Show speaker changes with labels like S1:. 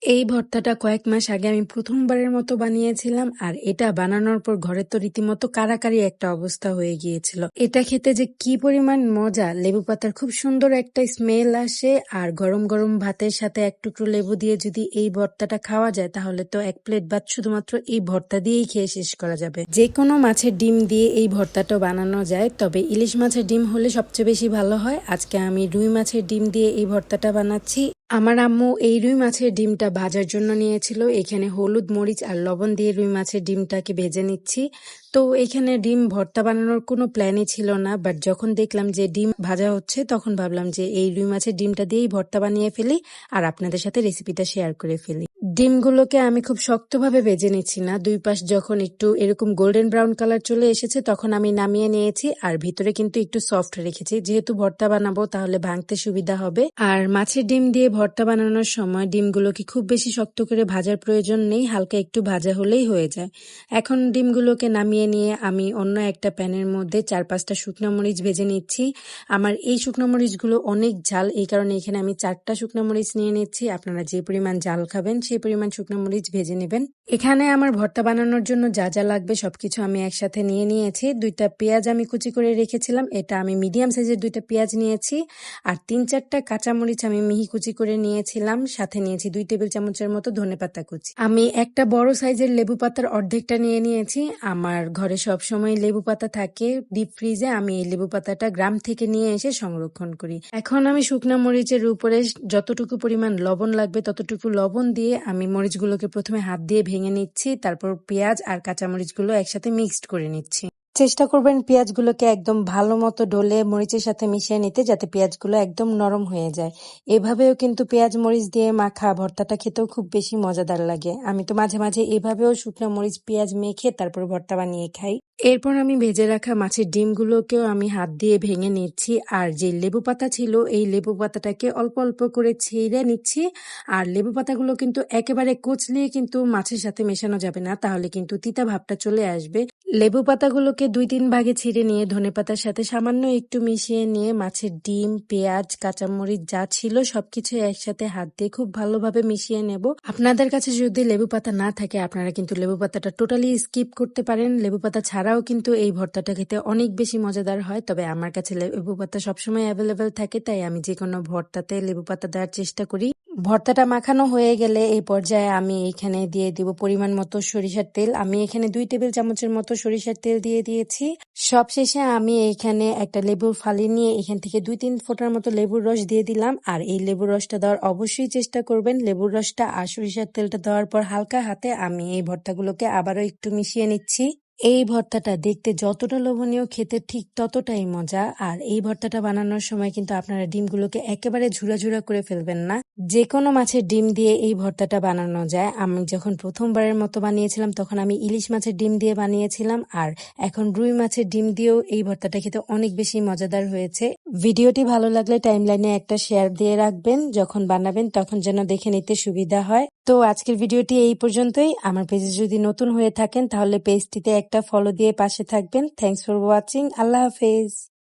S1: এই ভর্তাটা কয়েক মাস আগে আমি প্রথমবারের মতো বানিয়েছিলাম আর এটা বানানোর পর ঘরে তো রীতিমতো কারাকারি একটা অবস্থা হয়ে গিয়েছিল। এটা খেতে যে কি পরিমাণ মজা, লেবু পাতার খুব সুন্দর একটা স্মেল আসে আর গরম গরম ভাতের সাথে এক টুকরো লেবু দিয়ে যদি এই ভর্তাটা খাওয়া যায় তাহলে তো এক প্লেট ভাত শুধুমাত্র এই ভর্তা দিয়েই খেয়ে শেষ করা যাবে। যে কোনো মাছের ডিম দিয়ে এই ভর্তাটা বানানো যায়, তবে ইলিশ মাছের ডিম হলে সবচেয়ে বেশি ভালো হয়। আজকে আমি রুই মাছের ডিম দিয়ে এই ভর্তাটা বানাচ্ছি। আমার আম্মু এই রুই মাছের ডিমটা ভাজার জন্য নিয়েছিল। এখানে হলুদ মরিচ আর লবণ দিয়ে রুই মাছের ডিমটাকে ভেজে নিচ্ছি। তো এখানে ডিম ভর্তা বানানোর কোনো প্ল্যানই ছিল না, বাট যখন দেখলাম যে ডিম ভাজা হচ্ছে তখন ভাবলাম যে এই রুই মাছের ডিমটা দিয়েই ভর্তা বানিয়ে ফেলি আর আপনাদের সাথে রেসিপিটা শেয়ার করে ফেলি। ডিমগুলোকে আমি খুব শক্তভাবে ভেজে নিচ্ছি না, দুই পাশ যখন একটু এরকম গোল্ডেন ব্রাউন কালার চলে এসেছে তখন আমি নামিয়ে নিয়েছি। আর ভিতরে কিন্তু একটু সফট রেখেছি, যেহেতু ভর্তা বানাবো তাহলে ভাঙতে সুবিধা হবে। আর মাছের ডিম দিয়ে ভর্তা বানানোর সময় ডিমগুলোকে খুব বেশি শক্ত করে ভাজার প্রয়োজন নেই, হালকা একটু ভাজা হলেই হয়ে যায়। এখন ডিমগুলোকে নামিয়ে নিয়ে আমি অন্য একটা প্যানের মধ্যে 4-5টা শুকনো মরিচ ভেজে নিচ্ছি। আমার এই শুকনো মরিচগুলো অনেক ঝাল, এই কারণে এখানে আমি 4টা শুকনো মরিচ নিয়ে নিচ্ছি। আপনারা যে পরিমাণ ঝাল খাবেন সেই পরিমাণ শুকনো মরিচ ভেজে নেবেন। এখানে আমার ভর্তা বানানোর জন্য যা যা লাগবে সবকিছু আমি একসাথে নিয়ে নিয়েছি। 2টা পেঁয়াজ আমি কুচি করে রেখেছিলাম, এটা আমি মিডিয়াম সাইজের 2টা পেঁয়াজ নিয়েছি। আর 3-4টা কাঁচামরিচ আমি মিহি কুচি করে নিয়েছিলাম, সাথে নিয়েছি 2 টেবিল চামচের মতো ধনেপাতা কুচি। আমি একটা বড় সাইজের লেবু পাতার অর্ধেকটা নিয়ে নিয়েছি। আমার ঘরে সবসময় লেবু পাতা থাকে ডিপ ফ্রিজে, আমি এই লেবু পাতাটা গ্রাম থেকে নিয়ে এসে সংরক্ষণ করি। এখন আমি শুকনো মরিচের উপরে যতটুকু পরিমাণ লবণ লাগবে ততটুকু লবণ দিয়ে আমি মরিচগুলোকে প্রথমে হাত দিয়ে ভেঙে নিচ্ছি, তারপর পেঁয়াজ আর কাঁচামরিচগুলো একসাথে মিক্সড করে নিচ্ছি। চেষ্টা করবেন পেঁয়াজগুলোকে একদম ভালো মতো ডলে মরিচের সাথে মিশিয়ে নিতে, যাতে পেঁয়াজগুলো একদম নরম হয়ে যায়। এভাবেও কিন্তু পেঁয়াজ মরিচ দিয়ে মাখা ভর্তাটা খেতেও খুব বেশি মজাদার লাগে। আমি তো মাঝে মাঝে এভাবেও শুকনো মরিচ পেঁয়াজ মেখে তারপর ভর্তা বানিয়ে খাই। এরপর আমি ভেজে রাখা মাছের ডিমগুলোকেও আমি হাত দিয়ে ভেঙে নিচ্ছি। আর যে লেবু পাতা ছিল এই লেবু পাতাটাকে অল্প অল্প করে ছিঁড়ে নিচ্ছি। আর লেবু পাতাগুলো কিন্তু একেবারে কুচলিয়ে কিন্তু মাছের সাথে মেশানো যাবে না, তাহলে কিন্তু তিতা ভাবটা চলে আসবে। লেবু পাতাগুলোকে 2-3 ভাগে ছিঁড়ে নিয়ে ধনেপাতার সাথে সামান্য একটু মিশিয়ে নিয়ে মাছের ডিম, পেঁয়াজ, কাঁচামরিচ যা ছিল সবকিছু একসাথে হাত দিয়ে খুব ভালোভাবে মিশিয়ে নেব। আপনাদের কাছে যদি লেবু পাতা না থাকে আপনারা কিন্তু লেবু পাতাটা টোটালি স্কিপ করতে পারেন। লেবু পাতা ছাড়াও কিন্তু এই ভর্তাটা খেতে অনেক বেশি মজাদার হয়, তবে আমার কাছে লেবু পাতা সবসময় অ্যাভেলেবেল থাকে, তাই আমি যে কোনো ভর্তাতে লেবু পাতা দেওয়ার চেষ্টা করি। ভর্তাটা মাখানো হয়ে গেলে এই পর্যায়ে আমি এখানে দিয়ে দিব পরিমাণ মতো সরিষার তেল। আমি এখানে 2 টেবিল চামচের মতো সরিষার তেল দিয়ে দিয়েছি। সবশেষে আমি এইখানে একটা লেবুর ফালি নিয়ে এখান থেকে 2-3 ফোঁটার মতো লেবুর রস দিয়ে দিলাম। আর এই লেবুর রসটা দেওয়ার অবশ্যই চেষ্টা করবেন। লেবুর রসটা আর সরিষার তেলটা দেওয়ার পর হালকা হাতে আমি এই ভর্তাগুলোকে আবারও একটু মিশিয়ে নিচ্ছি। এই ভর্তাটা দেখতে যতটা লোভনীয়, খেতে ঠিক ততটাই মজা। আর এই ভর্তাটা বানানোর সময় কিন্তু আপনারা ডিমগুলোকে একেবারে ঝুরা ঝুরা করে ফেলবেন না। যে কোনো মাছের ডিম দিয়ে এই ভর্তাটা বানানো যায়। আমি যখন প্রথমবারের মতো বানিয়েছিলাম তখন আমি ইলিশ মাছের ডিম দিয়ে বানিয়েছিলাম, আর এখন রুই মাছের ডিম দিয়েও এই ভর্তাটা খেতে অনেক বেশি মজাদার হয়েছে। ভিডিওটি ভালো লাগলে টাইমলাইনে একটা শেয়ার দিয়ে রাখবেন, যখন বানাবেন তখন যেন দেখে নিতে সুবিধা হয়। তো আজকের ভিডিওটি এই পর্যন্তই। আমার পেজে যদি নতুন হয়ে থাকেন তাহলে পেজটিতে একটা ফলো দিয়ে পাশে থাকবেন। Thanks for watching. আল্লাহ হাফেজ।